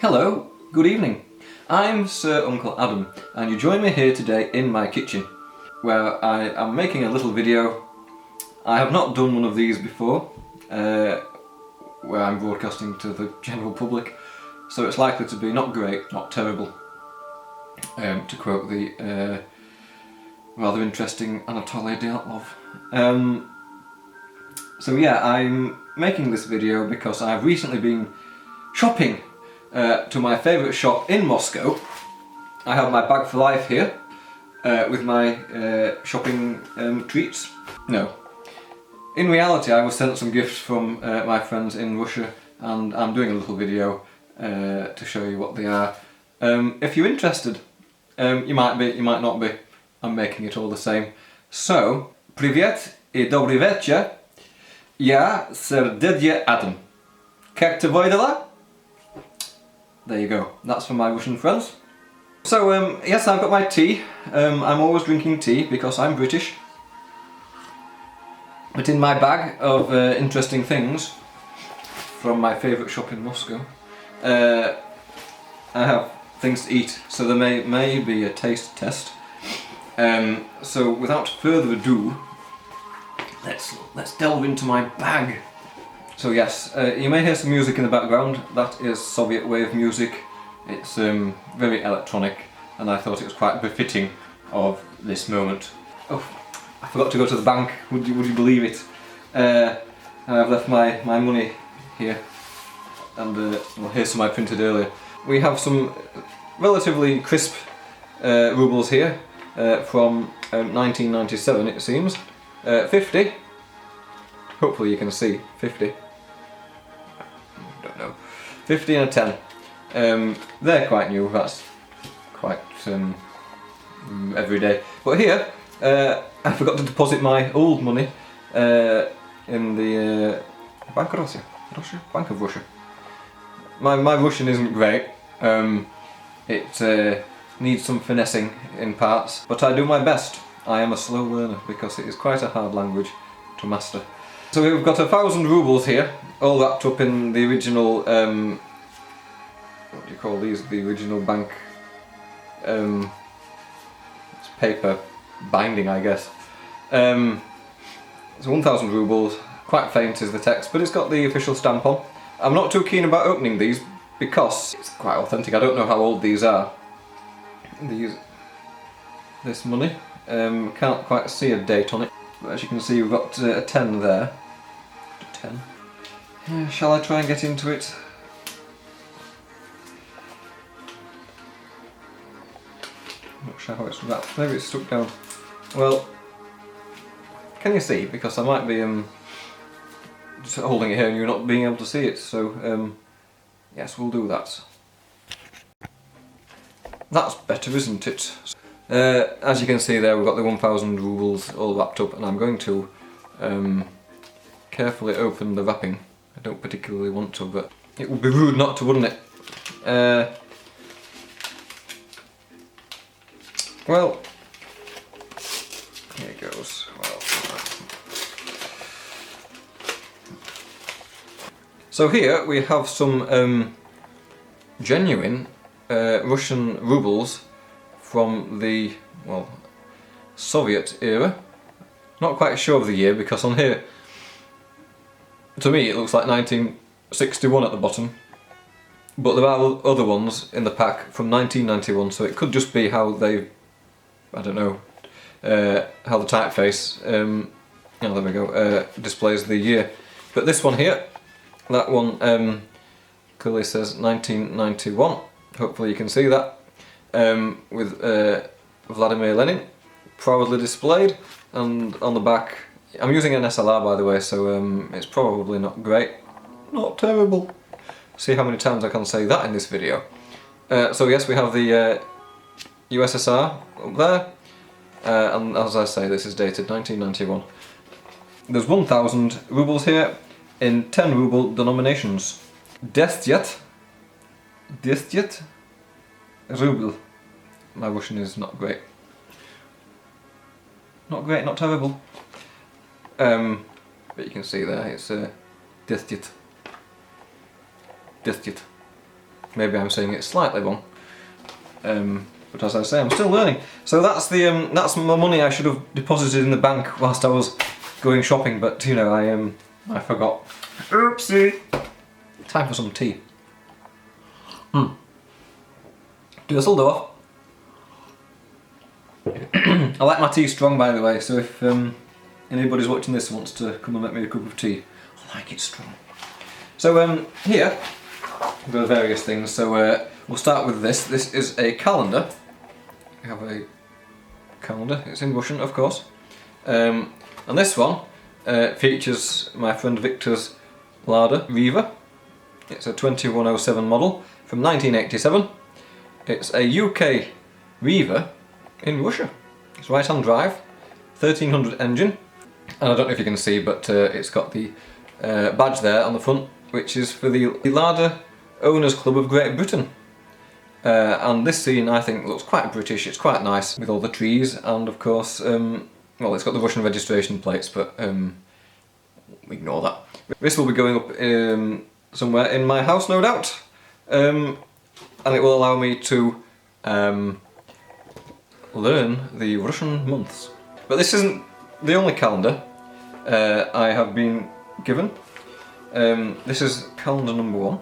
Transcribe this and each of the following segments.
Hello, good evening. I'm Sir Uncle Adam and you join me here today in my kitchen where I am making a little video. I have not done one of these before where I'm broadcasting to the general public, so it's likely to be not great, not terrible, to quote the rather interesting Anatoly Dyatlov. So yeah, I'm making this video because I've recently been shopping to my favourite shop in Moscow. I have my bag for life here with my shopping treats. No. In reality, I was sent some gifts from my friends in Russia and I'm doing a little video to show you what they are. If you're interested, you might be, you might not be. I'm making it all the same. So, привет и добрый вечер. Я Sir Didier Adam. Как твои дела? There you go, that's for my Russian friends. So yes, I've got my tea. I'm always drinking tea because I'm British. But in my bag of interesting things from my favourite shop in Moscow, I have things to eat, so there may be a taste test. So without further ado, let's delve into my bag. So yes, you may hear some music in the background. That is Soviet wave music. It's very electronic and I thought it was quite befitting of this moment. Oh, I forgot to go to the bank, would you believe it? I've left my money here and well, here's some I printed earlier. We have some relatively crisp rubles here from 1997 it seems. 50. Hopefully you can see 50. Don't know. 50 and a 10. They're quite new, that's quite everyday. But here, I forgot to deposit my old money in the Bank of Russia. Bank of Russia. My Russian isn't great. It needs some finessing in parts, but I do my best. I am a slow learner because it is quite a hard language to master. So we've got 1,000 rubles here, all wrapped up in the original, what do you call these? The original bank, it's paper binding I guess. So 1,000 rubles, quite faint is the text, but it's got the official stamp on. I'm not too keen about opening these because it's quite authentic. I don't know how old these are. This money, can't quite see a date on it. But as you can see we've got a 10 there. 10. Yeah, shall I try and get into it? I'm not sure how it's wrapped. Maybe it's stuck down. Well, can you see? Because I might be just holding it here and you're not being able to see it. So yes, we'll do that. That's better, isn't it? As you can see there, we've got the 1,000 rubles all wrapped up, and I'm going to carefully open the wrapping. I don't particularly want to, but it would be rude not to, wouldn't it? Well, here it goes. Well, so here we have some genuine Russian rubles from the, well, Soviet era. Not quite sure of the year because on here, to me it looks like 1961 at the bottom, but there are other ones in the pack from 1991, so it could just be how they, I don't know, how the typeface, oh there we go, displays the year. But this one here, that one clearly says 1991, hopefully you can see that, with Vladimir Lenin proudly displayed, and on the back, I'm using an SLR by the way, so it's probably not great, not terrible. See how many times I can say that in this video. So yes, we have the USSR up there, and as I say, this is dated 1991. There's 1,000 rubles here in 10 ruble denominations. 10 ruble. My Russian is not great. Not great, not terrible. But you can see there, it's 10. maybe I'm saying it slightly wrong. But as I say, I'm still learning. So that's the that's my money I should have deposited in the bank whilst I was going shopping. But you know, I forgot. Oopsie. Time for some tea. Dusseldorf. I like my tea strong, by the way. So if anybody's watching this and wants to come and make me a cup of tea, I like it strong. So here there are various things. So we'll start with this. This is a calendar. We have a calendar. It's in Russian, of course. And this one features my friend Victor's Lada Riva. It's a 2107 model from 1987. It's a UK Riva in Russia. It's right-hand drive, 1300 engine, and I don't know if you can see, but it's got the badge there on the front, which is for the Lada Owners Club of Great Britain. And this scene, I think, looks quite British. It's quite nice with all the trees, and of course, well, it's got the Russian registration plates, but ignore that. This will be going up somewhere in my house, no doubt, and it will allow me to learn the Russian months. But this isn't the only calendar I have been given. This is calendar number 1.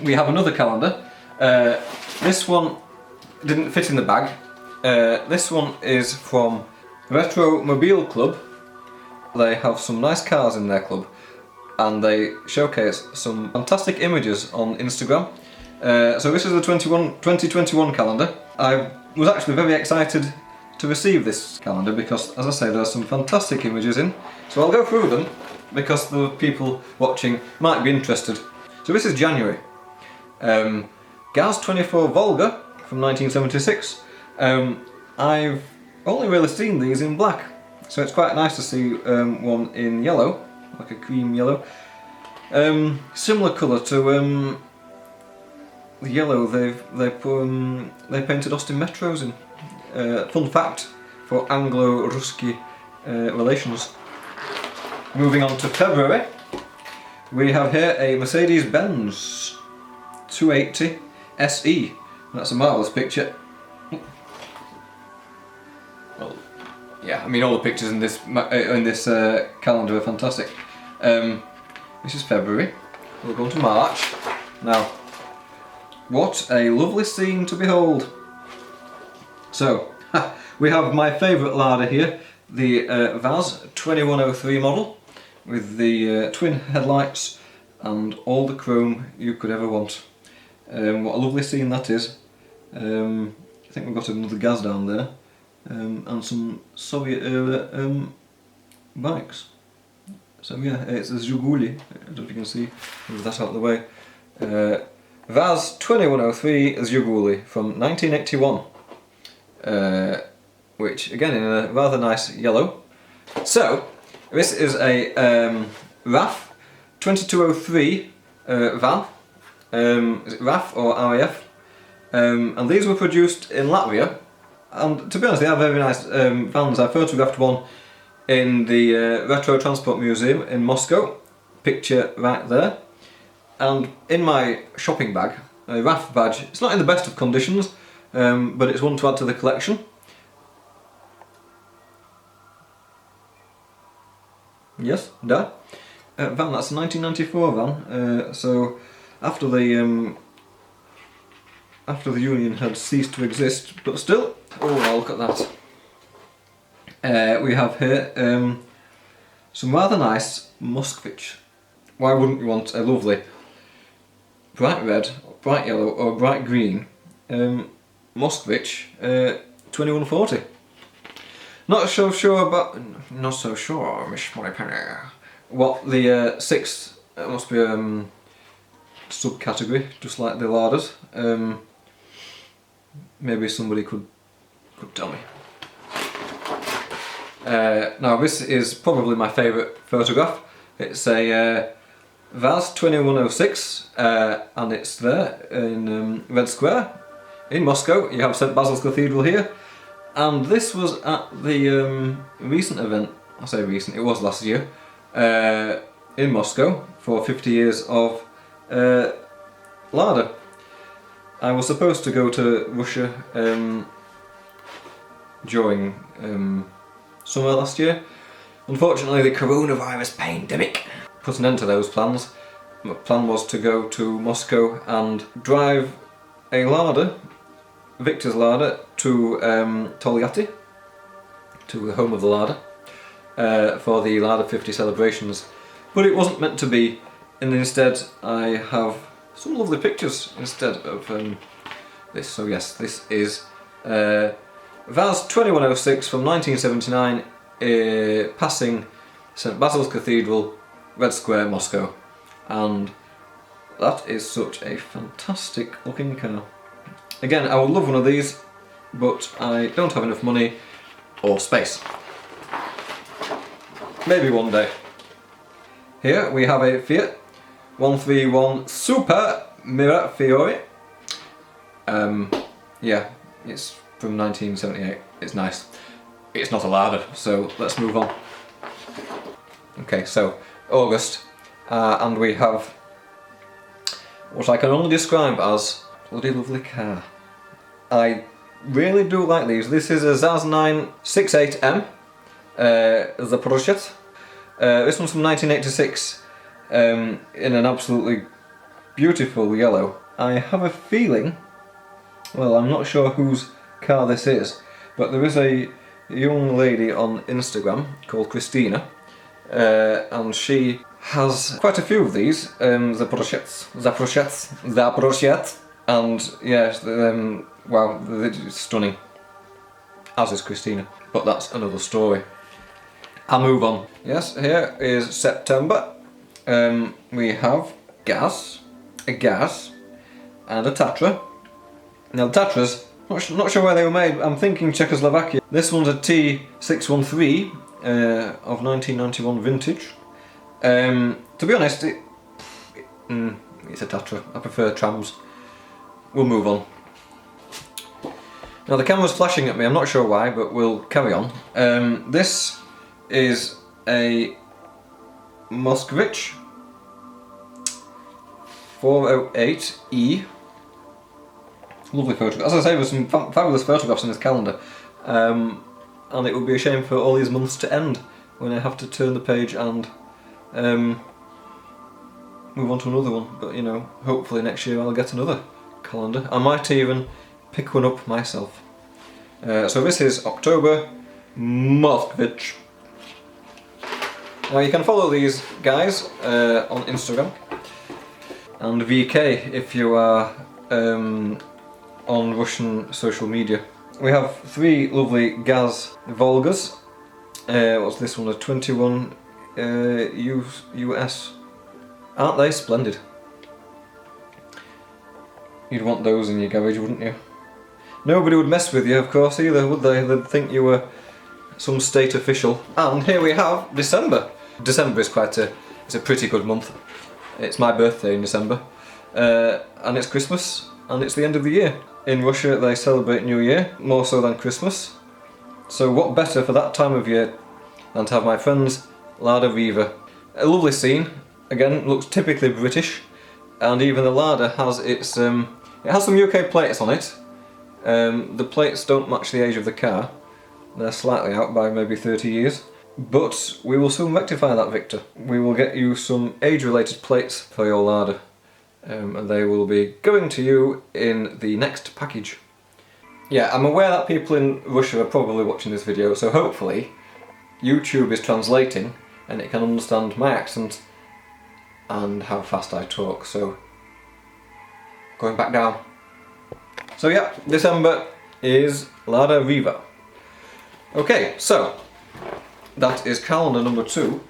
We have another calendar. This one didn't fit in the bag. This one is from Retro Mobile Club. They have some nice cars in their club, and they showcase some fantastic images on Instagram. So this is the 2021 calendar. I was actually very excited to receive this calendar because, as I say, there are some fantastic images in. So I'll go through them because the people watching might be interested. So this is January. Gaz 24 Volga from 1976. I've only really seen these in black, so it's quite nice to see one in yellow, like a cream yellow. Similar colour to the yellow they painted Austin Metros in. Fun fact for Anglo-Rusky relations. Moving on to February, we have here a Mercedes-Benz 280 SE. That's a marvellous picture. Well, yeah, I mean all the pictures in this calendar are fantastic. This is February. We'll go on to March. Now, what a lovely scene to behold. So, we have my favourite Lada here, the Vaz 2103 model, with the twin headlights and all the chrome you could ever want. What a lovely scene that is. I think we've got another Gaz down there, and some Soviet era bikes. So yeah, it's a Zhiguli. I don't know if you can see, move that out of the way. Vaz 2103 Zhiguli from 1981. Which again in a rather nice yellow. So this is a RAF 2203 van. Is it RAF or RAF? And these were produced in Latvia, and to be honest they are very nice vans. I photographed one in the Retro Transport Museum in Moscow, picture right there, and in my shopping bag, a RAF badge. It's not in the best of conditions, but it's one to add to the collection. Yes, there. Van, that's a 1994 van, so after the Union had ceased to exist, but still, oh look at that. We have here some rather nice Moskvich. Why wouldn't you want a lovely bright red, bright yellow or bright green Moskvich 2140? Not so sure, Miss Moneypenny, what the sixth must be subcategory, just like the Ladas. Maybe somebody could tell me. Now this is probably my favourite photograph. It's a Vaz 2106, and it's there in Red Square in Moscow. You have St Basil's Cathedral here, and this was at the recent event. I say recent, it was last year, in Moscow for 50 years of Lada. I was supposed to go to Russia during summer last year. Unfortunately, the coronavirus pandemic put an end to those plans. My plan was to go to Moscow and drive a Lada, Victor's Lada, to Tolyatti, to the home of the Lada, for the Lada 50 celebrations. But it wasn't meant to be, and instead I have some lovely pictures instead of this. So yes, this is Vaz 2106 from 1979, passing St Basil's Cathedral, Red Square, Moscow. And that is such a fantastic looking car. Again, I would love one of these, but I don't have enough money or space. Maybe one day. Here we have a Fiat 131 Super Mirafiori. Yeah, it's from 1978. It's nice. It's not a Lada, so let's move on. Okay, so August, and we have what I can only describe as a bloody lovely car. I really do like these. This is a ZAZ 968M, the Project. This one's from 1986, in an absolutely beautiful yellow. I have a feeling, well, I'm not sure whose car this is, but there is a young lady on Instagram called Christina, and she has quite a few of these, the Project, and yes, wow, they're stunning, as is Christina, but that's another story. I'll move on. Yes, here is September. We have a Gas, and a Tatra. Now the Tatras, not sure where they were made, I'm thinking Czechoslovakia. This one's a T613 of 1991 vintage. To be honest, it's a Tatra. I prefer trams. We'll move on. Now the camera's flashing at me, I'm not sure why, but we'll carry on. This is a Moskvich 408E. Lovely photograph. As I say, there's some fabulous photographs in this calendar, and it would be a shame for all these months to end when I have to turn the page and move on to another one. But you know, hopefully next year I'll get another calendar. I might even pick one up myself. So this is October Moskvich. Now you can follow these guys on Instagram, and VK if you are on Russian social media. We have three lovely Gaz Volgas. What's this one? A 21 US. Aren't they splendid? You'd want those in your garage, wouldn't you? Nobody would mess with you, of course, either, would they? They'd think you were some state official. And here we have December. December is it's a pretty good month. It's my birthday in December, and it's Christmas, and it's the end of the year. In Russia they celebrate New Year, more so than Christmas. So what better for that time of year than to have my friend's Lada Riva. A lovely scene, again, looks typically British, and even the Lada has its, it has some UK plates on it. The plates don't match the age of the car, they're slightly out by maybe 30 years. But we will soon rectify that, Victor. We will get you some age-related plates for your Lada, and they will be going to you in the next package. Yeah, I'm aware that people in Russia are probably watching this video, so hopefully YouTube is translating and it can understand my accent and how fast I talk, so going back down. So yeah, December is Lada Riva. Okay, so that is calendar number 2.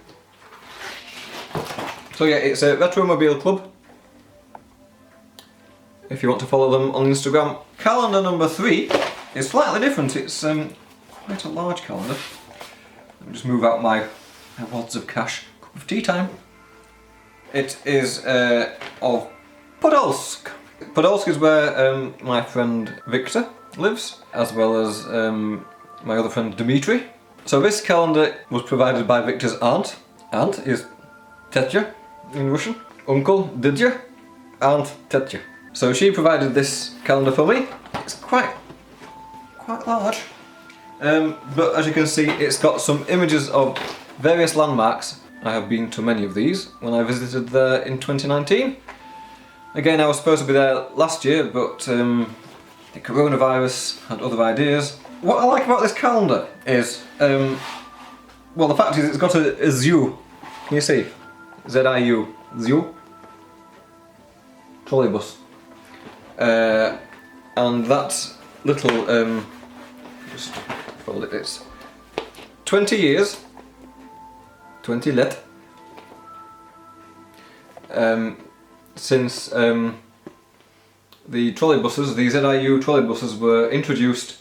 So yeah, it's a Retromobile Club, if you want to follow them on Instagram. Calendar number 3 is slightly different. It's quite a large calendar. Let me just move out my wads of cash. Cup of tea time. It is of Podolsk. Podolsk is where my friend Victor lives, as well as my other friend Dmitry. So this calendar was provided by Victor's aunt. Aunt is Tetya in Russian. Uncle, Didya. Aunt Tetja. So she provided this calendar for me. It's quite large. But as you can see, it's got some images of various landmarks. I have been to many of these when I visited there in 2019. Again, I was supposed to be there last year, but the coronavirus had other ideas. What I like about this calendar is, well, the fact is it's got a ZIU. Can you see? Z-I-U. ZIU. Trolleybus. And that little, just fold it, it's 20 years, 20 let, since the trolleybuses, the ZIU trolleybuses were introduced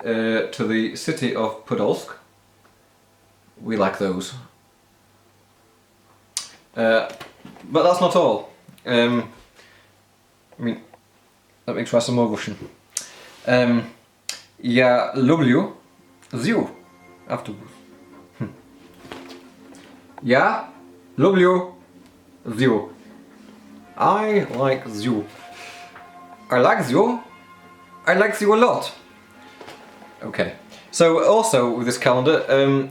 to the city of Podolsk. We like those. But that's not all. I mean, let me try some more Russian. Я люблю ZIU. Автобус. Я люблю ZIU. I like ZIU. I like ZIU. I like ZIU a lot. Okay. So also with this calendar,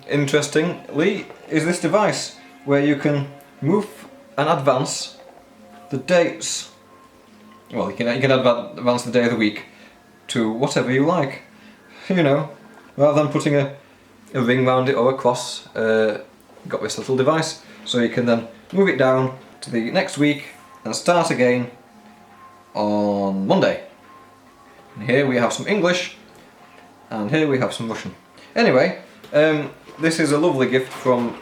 interestingly, is this device where you can move and advance the dates. Well, you can advance the day of the week to whatever you like. You know, rather than putting a ring round it or a cross, got this little device, so you can then move it down to the next week and start again on Monday. And here we have some English, and here we have some Russian. Anyway, this is a lovely gift from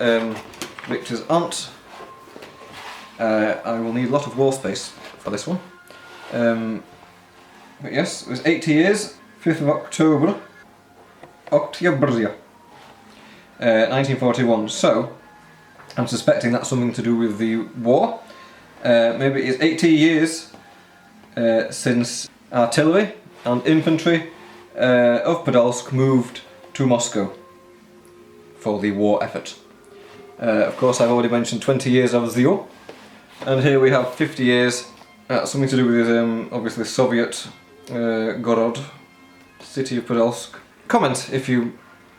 Victor's aunt. I will need a lot of wall space for this one. But yes, it was 80 years, 5th of October, 1941. So, I'm suspecting that's something to do with the war. Maybe it's 80 years since artillery and infantry of Podolsk moved to Moscow for the war effort. Of course, I've already mentioned 20 years of ZIU, and here we have 50 years, something to do with obviously Soviet Gorod, city of Podolsk. Comment if you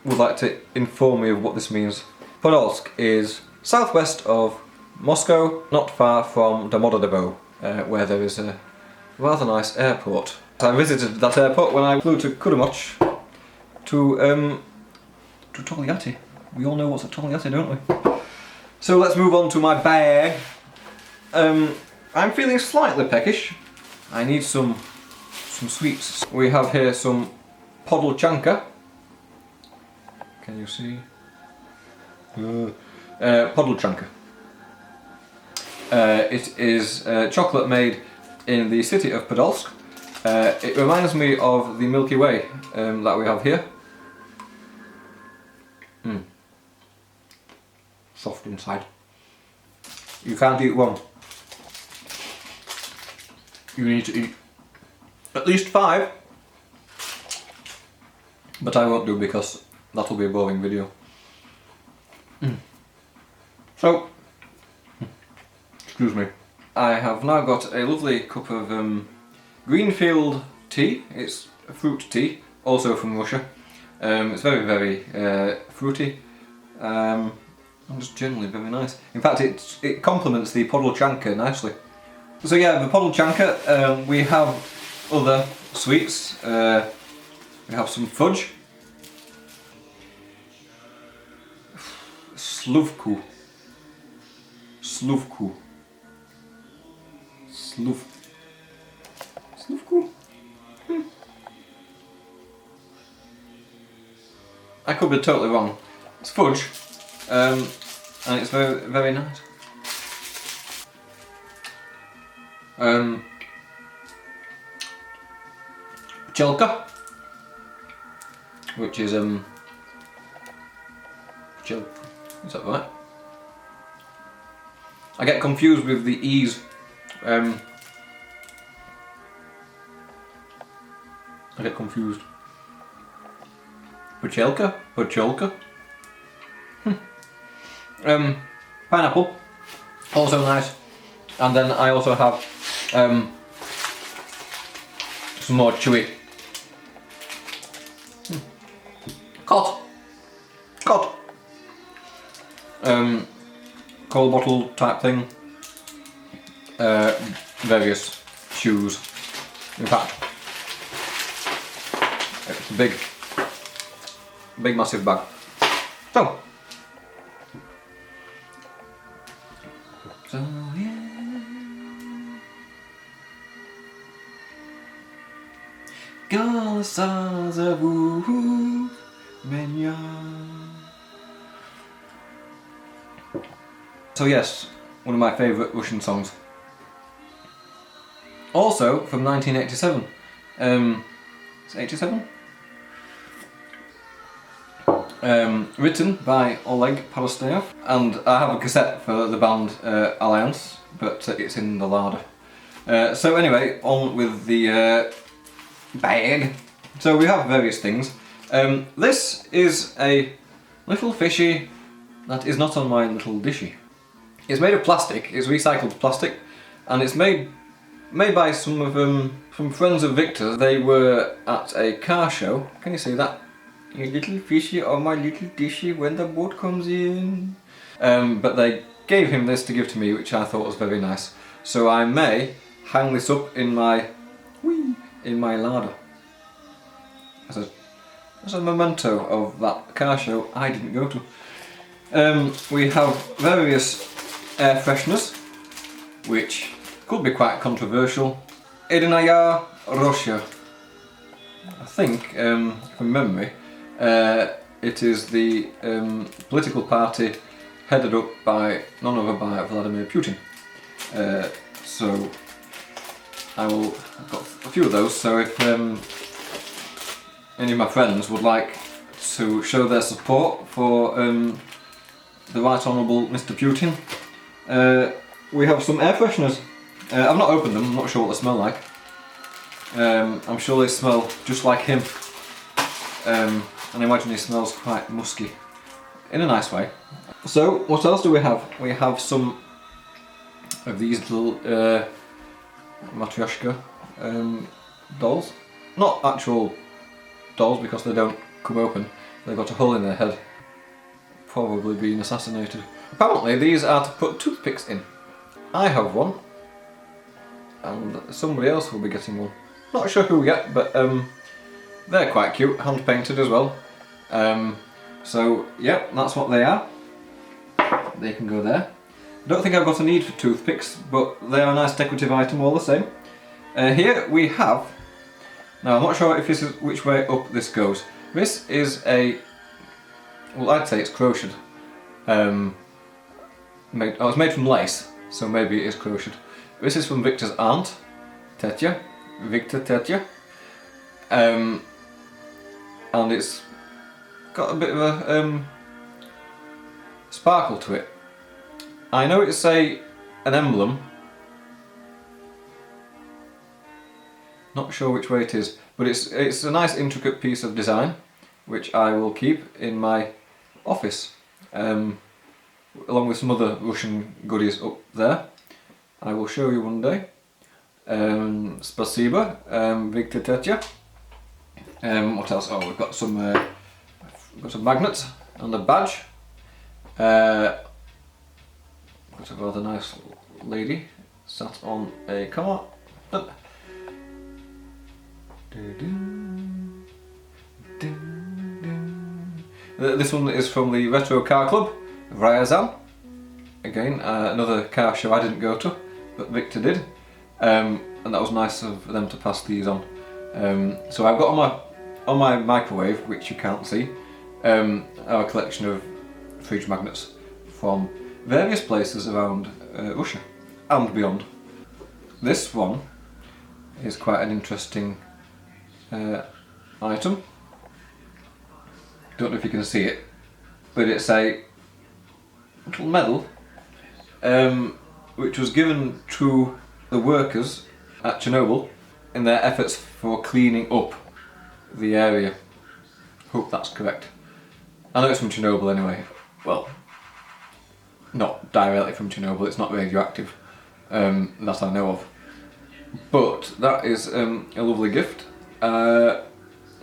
would like to inform me of what this means. Podolsk is southwest of Moscow, not far from Domodedovo, where there is a rather nice airport. I visited that airport when I flew to Kurumach to Togliatti. We all know what's a Togliatti, don't we? So let's move on to my bag. I'm feeling slightly peckish. I need some sweets. We have here some Podolchanka. Can you see? Podolchanka. It is chocolate made in the city of Podolsk. It reminds me of the Milky Way that we have here. Soft inside. You can't eat one. You need to eat at least 5. But I won't do because that'll be a boring video. So, excuse me. I have now got a lovely cup of Greenfield tea. It's a fruit tea, also from Russia. It's very, very fruity. And just generally very nice. In fact, it complements the Podolchanka nicely. So yeah, the Podolchanka, we have other sweets. We have some fudge. Sluvku. Sluvku. Sluvku? I could be totally wrong. It's fudge, and it's very, very nice. Pchelka, which is is that right? I get confused with the E's. I get confused. Pchelka? Pchelka? Pineapple, also nice. And then I also have Some more chewy. Cod. Coal bottle type thing. Various chews. In fact, it's a big massive bag. So yeah. So yes, one of my favourite Russian songs. Also from 1987. It's 87? Written by Oleg Parasteyev, and I have a cassette for the band Alliance, but it's in the larder. So anyway, on with the bag. So we have various things. This is a little fishy that is not on my little dishy. It's made of plastic, it's recycled plastic, and it's made by some of from friends of Victor's. They were at a car show. Can you see that? You little fishy on my little dishy when the boat comes in. But they gave him this to give to me, which I thought was very nice. So I may hang this up in my larder as a memento of that car show I didn't go to. We have various air fresheners, which could be quite controversial. Edinaya Russia. I think, from memory, it is the political party headed up by none other by Vladimir Putin. So I've got a few of those, so if any of my friends would like to show their support for the Right Honourable Mr. Putin, we have some air fresheners. I've not opened them, I'm not sure what they smell like. I'm sure they smell just like him. And I imagine he smells quite musky, in a nice way. So, what else do we have? We have some of these little Matryoshka dolls. Not actual dolls because they don't come open. They've got a hole in their head. Probably being assassinated. Apparently these are to put toothpicks in. I have one. And somebody else will be getting one. Not sure who yet, but they're quite cute, hand painted as well. So yeah, that's what they are. They can go there. I don't think I've got a need for toothpicks, but they are a nice decorative item all the same. Here we have, now I'm not sure if this is which way up this goes. This is a, well I'd say it's crocheted. It's made from lace, so maybe it is crocheted. This is from Victor's aunt, Tetya, Victor Tetya, and it's got a bit of a sparkle to it. I know it's an emblem, not sure which way it is, but it's a nice intricate piece of design, which I will keep in my office, along with some other Russian goodies up there. I will show you one day. Spasiba, Victor Tetya. What else? Oh, we've got some magnets and a badge. Got a rather nice lady sat on a car. This one is from the Retro Car Club, Ryazan. Again, another car show I didn't go to, but Victor did, and that was nice of them to pass these on. So I've got on my microwave, which you can't see, our collection of fridge magnets from various places around Russia and beyond. This one is quite an interesting item. Don't know if you can see it, but it's a little medal which was given to the workers at Chernobyl in their efforts for cleaning up the area. Hope that's correct. I know it's from Chernobyl anyway. Well, not directly from Chernobyl, it's not radioactive, that I know of. But that is a lovely gift. I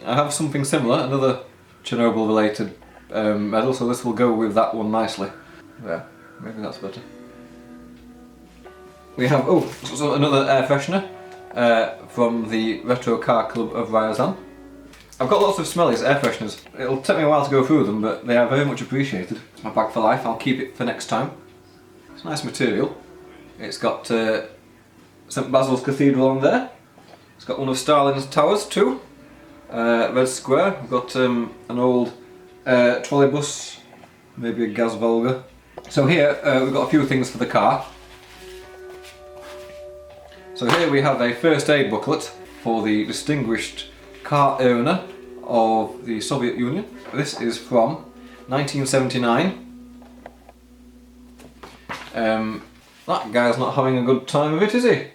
have something similar, another Chernobyl related medal, so this will go with that one nicely. There, maybe that's better. We have, so another air freshener from the Retro Car Club of Ryazan. I've got lots of smellies, air fresheners. It'll take me a while to go through them, but they are very much appreciated. It's my bag for life, I'll keep it for next time. It's nice material. It's got St Basil's Cathedral on there. It's got one of Stalin's towers too. Red Square. We've got an old trolleybus, maybe a gas Volga. So here we've got a few things for the car. So here we have a first aid booklet for the distinguished car owner of the Soviet Union. This is from 1979. That guy's not having a good time of it, is he?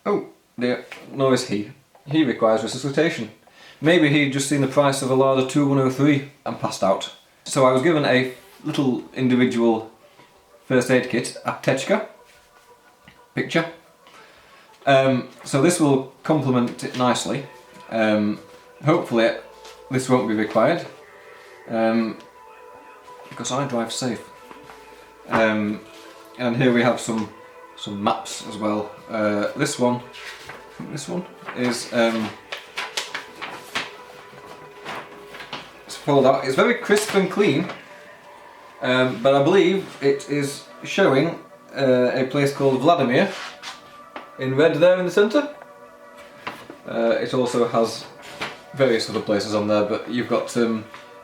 Oh dear, no is he. He requires resuscitation. Maybe he'd just seen the price of a Lada 2103 and passed out. So I was given a little individual first aid kit, aptechka picture. So this will complement it nicely. Hopefully this won't be required because I drive safe. And here we have some maps as well. This one is it's folded out. It's very crisp and clean, but I believe it is showing a place called Vladimir in red there in the centre. It also has various other places on there, but you've got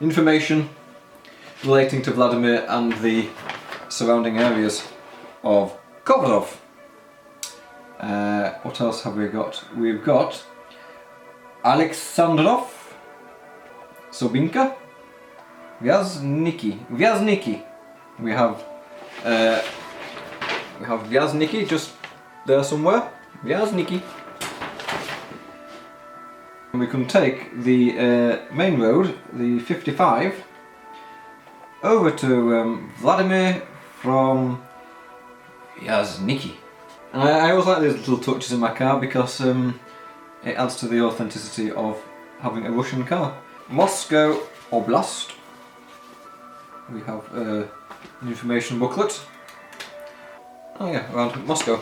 information relating to Vladimir and the surrounding areas of Kovarov. What else have we got? We've got Alexandrov, Sobinka, Vyazniki. We have Vyazniki just there somewhere. Vyazniki. And we can take the main road, the 55, over to Vladimir from Vyazniki. And I always like these little touches in my car because it adds to the authenticity of having a Russian car. Moscow Oblast. We have an information booklet. Oh yeah, around Moscow.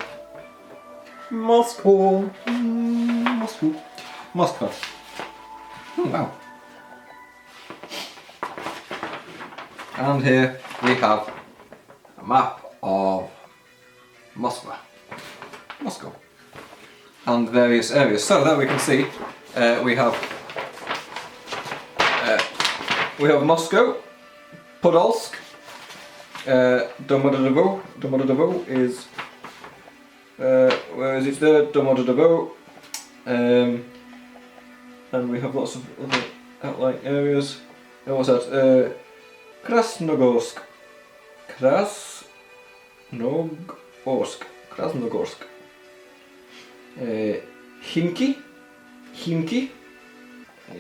Moscow. Oh wow. And here we have a map of Moscow. And various areas. So there we can see we have Moscow, Podolsk, Domodedovo. Domodedovo is where is it there? Domodedovo. And we have lots of other outlying areas. And what's that? Krasnogorsk. Krasnogorsk. Khimki.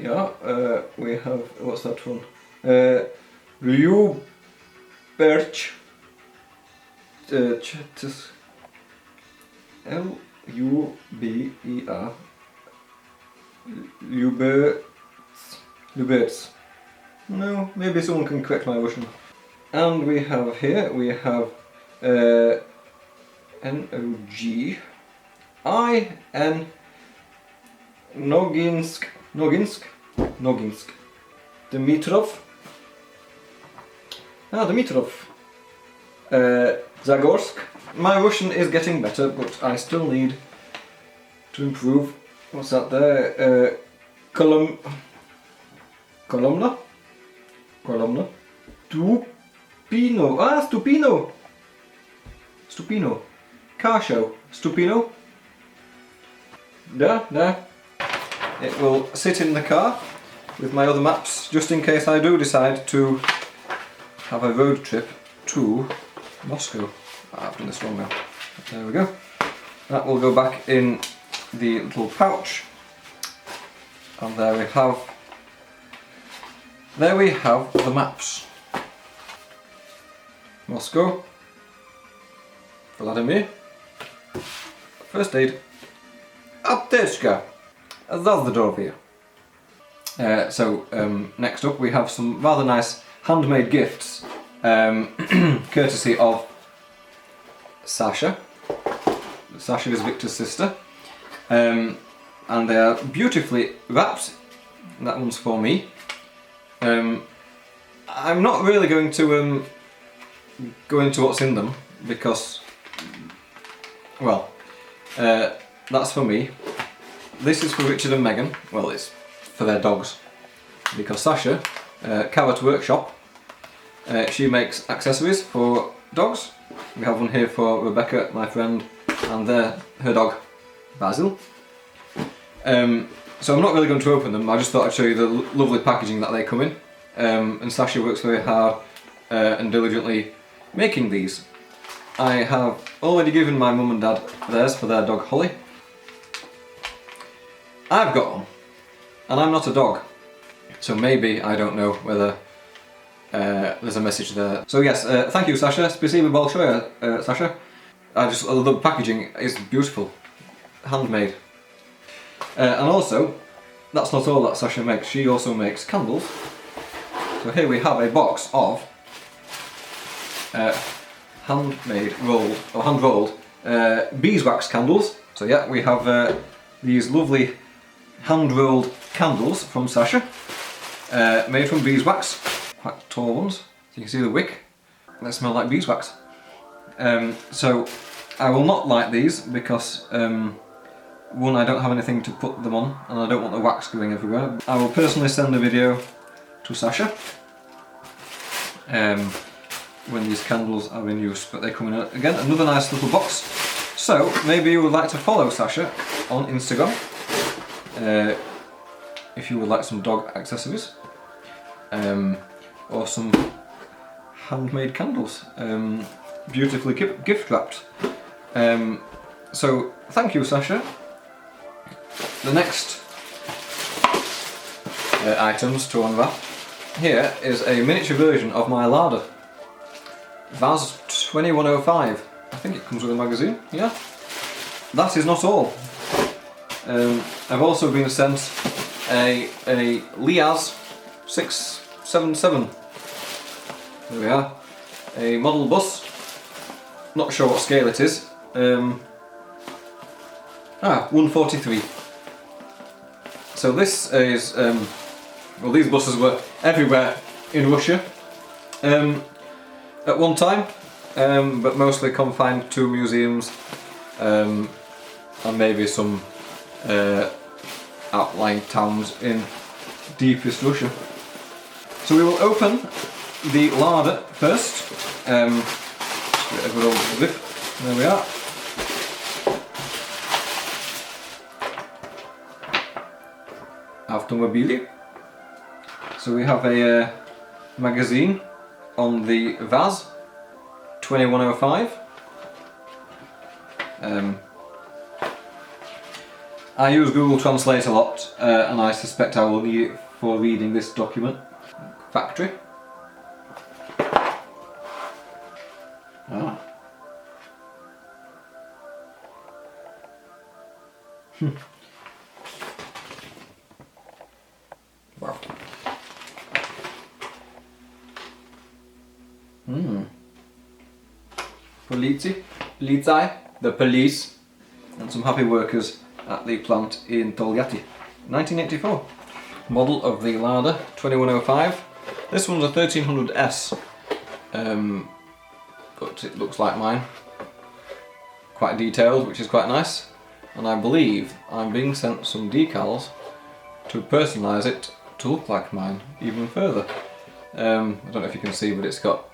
Yeah, we have, what's that one? Lyuberch. L-U-B-E-R. Lubetz. No, maybe someone can correct my Russian. And we have here, we have N-O-G-I-N Noginsk. Dimitrov. Dimitrov. Zagorsk. My Russian is getting better, but I still need to improve. What's that there? Kolomna. Stupino. Car show. Stupino. There. It will sit in the car with my other maps, just in case I do decide to have a road trip to Moscow. I've done this wrong now. There we go. That will go back in the little pouch. And there we have the maps. Moscow, Vladimir, first aid. Apteczka. That's the door for you. Next up we have some rather nice handmade gifts, courtesy of Sasha. Sasha is Victor's sister, and they are beautifully wrapped. That one's for me. I'm not really going to go into what's in them because, well, that's for me. This is for Richard and Megan. Well, it's for their dogs because Sasha, Carrot Workshop, she makes accessories for dogs. We have one here for Rebecca, my friend, and her dog, Basil. So I'm not really going to open them, I just thought I'd show you the lovely packaging that they come in. And Sasha works very hard and diligently making these. I have already given my mum and dad theirs for their dog Holly. I've got one, and I'm not a dog, so maybe, I don't know whether there's a message there. So yes, thank you Sasha, spasibo большое, Sasha. The packaging is beautiful, handmade. And also, that's not all that Sasha makes, she also makes candles. So here we have a box of hand-rolled beeswax candles. So yeah, we have these lovely hand-rolled candles from Sasha, made from beeswax, quite tall ones. So you can see the wick, they smell like beeswax. So I will not light these because one, I don't have anything to put them on and I don't want the wax going everywhere. I will personally send the video to Sasha when these candles are in use, but they come in again another nice little box. So maybe you would like to follow Sasha on Instagram if you would like some dog accessories or some handmade candles, beautifully gift wrapped. So thank you Sasha. The next items to unwrap. Here is a miniature version of my larder. Vaz 2105. I think it comes with a magazine, yeah. That is not all. I've also been sent a Liaz 677. There we are. A model bus. Not sure what scale it is. 143. So this is, well, these buses were everywhere in Russia at one time, but mostly confined to museums and maybe some outlying towns in deepest Russia. So we will open the larder first. Give it a good old zip. There we are. Automobili. So we have a magazine on the Vaz 2105. I use Google Translate a lot and I suspect I will need it for reading this document. Factory. Ah. Wow. Polizei, the police, and some happy workers at the plant in Tolyatti. 1984. Model of the larder, 2105. This one's a 1300S, but it looks like mine. Quite detailed, which is quite nice. And I believe I'm being sent some decals to personalise it to look like mine even further. I don't know if you can see, but it's got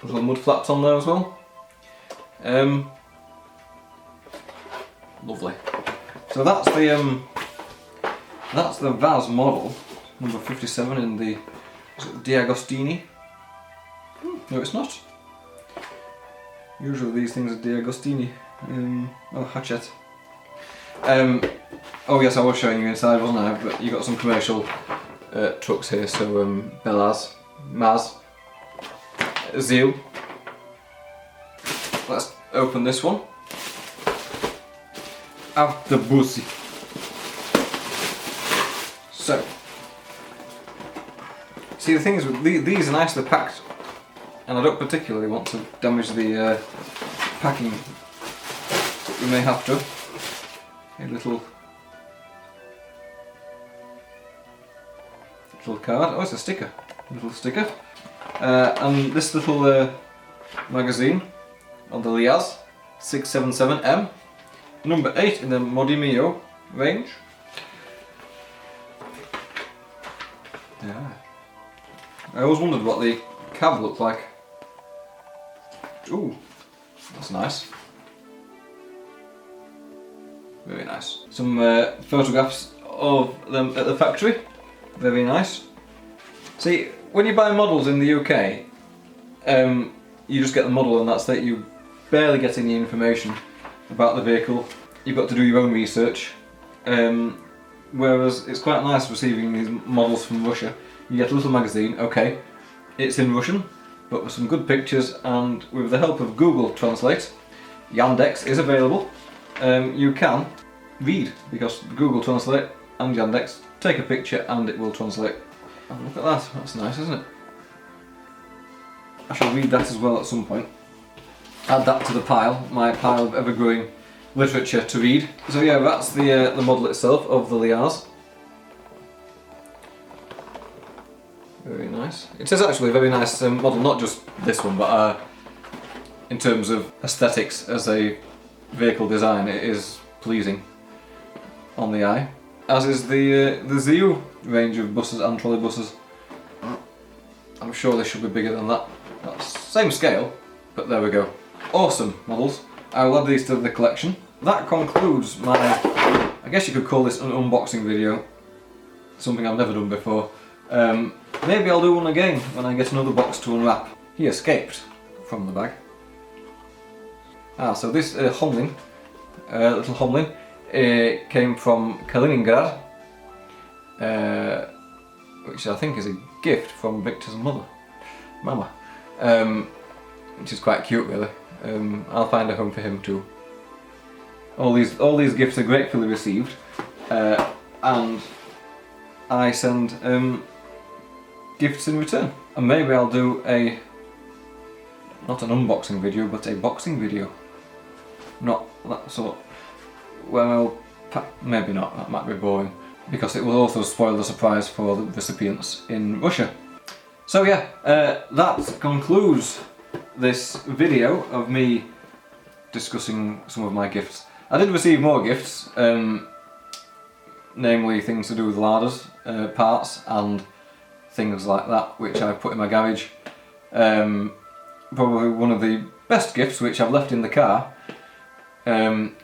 little mud flaps on there as well. Lovely. So that's the Vaz model, number 57 in the, is it D'Agostini? No, it's not. Usually these things are D'Agostini. Oh, Hachette. Oh yes, I was showing you inside, wasn't I? But you got some commercial trucks here. So Belaz, Maz, Zeal. Let's open this one. Autobusy. So, see, the thing is, with these are nicely packed, and I don't particularly want to damage the packing, but we may have to. A little card. Oh, it's a sticker. Little sticker. And this little magazine on the Liaz 677M, number 8 in the Modimio range. Yeah. I always wondered what the cab looked like. Ooh, that's nice. Very nice. Some photographs of them at the factory. Very nice. See, when you buy models in the UK, you just get the model and that's it. You barely get any information about the vehicle. You've got to do your own research. Whereas it's quite nice receiving these models from Russia. You get a little magazine, okay, it's in Russian, but with some good pictures, and with the help of Google Translate, Yandex is available. You can read, because Google Translate and Yandex take a picture and it will translate. And look at that, that's nice, isn't it? I shall read that as well at some point. Add that to the pile, my pile of ever-growing literature to read. So yeah, that's the model itself of the Liaz. Very nice. It is actually a very nice model, not just this one, but in terms of aesthetics as a vehicle design, it is pleasing on the eye. As is the ZU range of buses and trolleybuses. I'm sure they should be bigger than that. That's same scale, but there we go. Awesome models. I will add these to the collection. That concludes my, I guess you could call this an unboxing video. Something I've never done before. Maybe I'll do one again when I get another box to unwrap. He escaped from the bag. So this Homlin, little Homlin, came from Kaliningrad, which I think is a gift from Victor's mama, which is quite cute really. I'll find a home for him too. All these gifts are gratefully received, and I send gifts in return. And maybe I'll do not an unboxing video, but a boxing video. Not that sort. Well, maybe not, that might be boring, because it will also spoil the surprise for the recipients in Russia. So yeah, that concludes this video of me discussing some of my gifts. I did receive more gifts, namely things to do with larders, parts and things like that, which I've put in my garage. Probably one of the best gifts, which I've left in the car,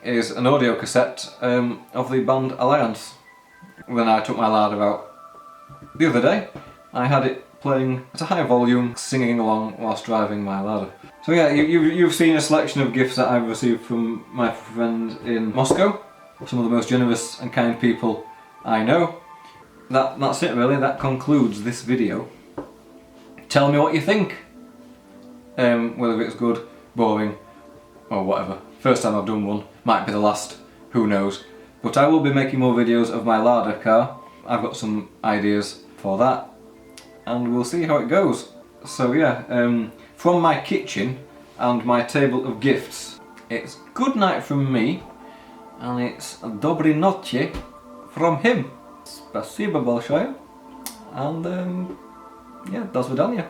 is an audio cassette of the band Alliance. When I took my larder out the other day, I had it playing at a high volume, singing along whilst driving my larder. So yeah, you've seen a selection of gifts that I've received from my friend in Moscow, some of the most generous and kind people I know. That's it really, that concludes this video. Tell me what you think, whether it's good, boring, or whatever. First time I've done one, might be the last, who knows. But I will be making more videos of my larder car. I've got some ideas for that, and we'll see how it goes. So yeah, from my kitchen and my table of gifts, it's good night from me, and it's dobry noche from him. Спасибо большое, and yeah, до свидания.